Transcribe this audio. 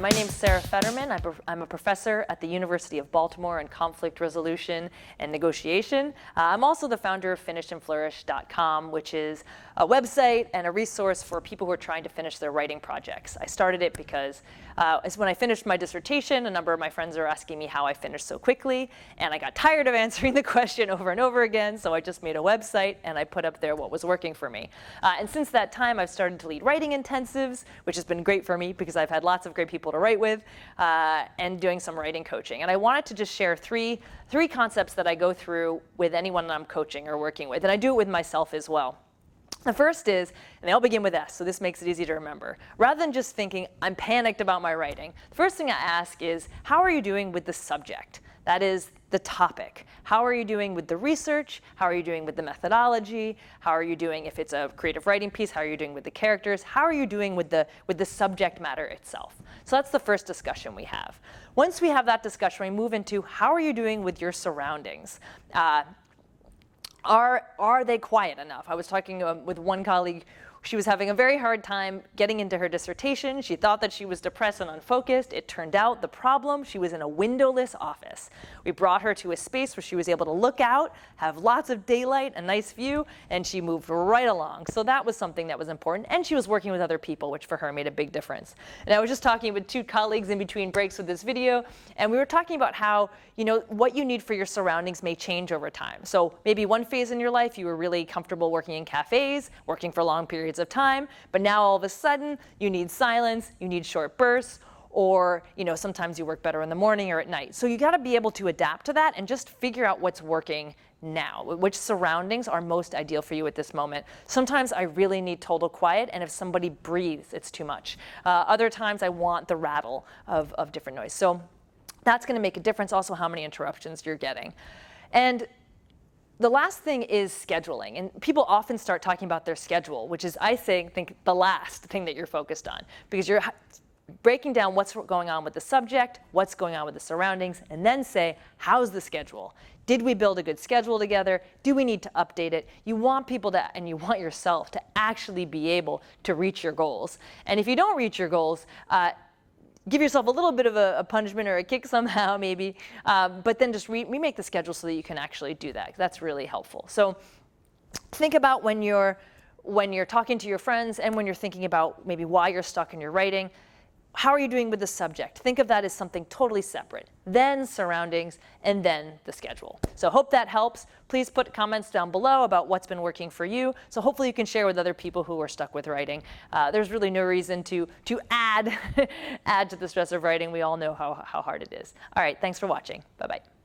my name's Sarah Fetterman. I'm a professor at the University of Baltimore in conflict resolution and negotiation. I'm also the founder of finishedandflourish.com, which is a website and a resource for people who are trying to finish their writing projects. I started it because when I finished my dissertation, a number of my friends are asking me how I finished so quickly, and I got tired of answering the question over and over again, so I just made a website and I put up there what was working for me. And since that time, I've started to lead writing intensives, which has been great for me because I've had lots of great people to write with, and doing some writing coaching. And I wanted to just share three concepts that I go through with anyone that I'm coaching or working with, and I do it with myself as well. The first is, and they all begin with S, so this makes it easy to remember. Rather than just thinking, I'm panicked about my writing, the first thing I ask is, how are you doing with the subject? That is the topic. How are you doing with the research? How are you doing with the methodology? How are you doing if it's a creative writing piece? How are you doing with the characters? How are you doing with the subject matter itself? So that's the first discussion we have. Once we have that discussion, we move into how are you doing with your surroundings? Are they quiet enough? I was talking with one colleague. She was having a very hard time getting into her dissertation. She thought that she was depressed and unfocused. It turned out the problem, she was in a windowless office. We brought her to a space where she was able to look out, have lots of daylight, a nice view, and she moved right along. So that was something that was important. And she was working with other people, which for her made a big difference. And I was just talking with two colleagues in between breaks with this video, and we were talking about how, what you need for your surroundings may change over time. So maybe one phase in your life, you were really comfortable working in cafes, working for long periods of time, but now all of a sudden you need silence, you need short bursts, or sometimes you work better in the morning or at night. So you got to be able to adapt to that and just figure out what's working now, which surroundings are most ideal for you at this moment. Sometimes I really need total quiet, and if somebody breathes, it's too much. Other times I want the rattle of different noise. So that's going to make a difference, also how many interruptions you're getting. And the last thing is scheduling, and people often start talking about their schedule, which is, I think the last thing that you're focused on, because you're breaking down what's going on with the subject, what's going on with the surroundings, and then say, how's the schedule? Did we build a good schedule together? Do we need to update it? You want people to, and you want yourself to actually be able to reach your goals. And if you don't reach your goals, give yourself a little bit of a punishment or a kick somehow, maybe, but then just remake the schedule so that you can actually do that. That's really helpful. So think about when you're talking to your friends and when you're thinking about maybe why you're stuck in your writing. How are you doing with the subject? Think of that as something totally separate. Then surroundings, and then the schedule. So hope that helps. Please put comments down below about what's been working for you. So hopefully you can share with other people who are stuck with writing. There's really no reason to add to the stress of writing. We all know how hard it is. All right, thanks for watching. Bye-bye.